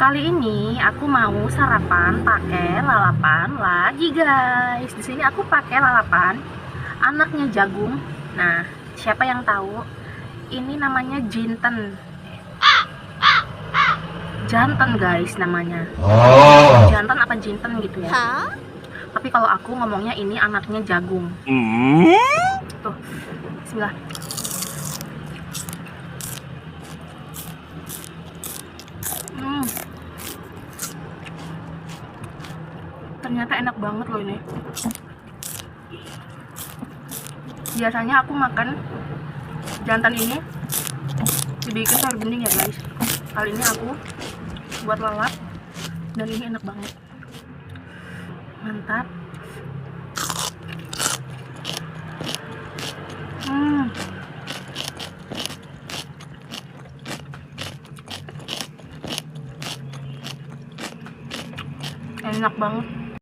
Kali ini aku mau sarapan pakai lalapan lagi, guys. Di sini aku pakai lalapan anaknya jagung. Nah, siapa yang tahu? Ini namanya jinten. Jantan, guys, namanya. Jantan apa jinten gitu ya. Tapi kalau aku ngomongnya ini anaknya jagung. Tuh, bismillah. Ternyata enak banget loh ini. Biasanya aku makan jantan ini dibikin sayur bening ya, guys. Kali ini aku buat lalap dan ini enak banget. Mantap. Enak banget.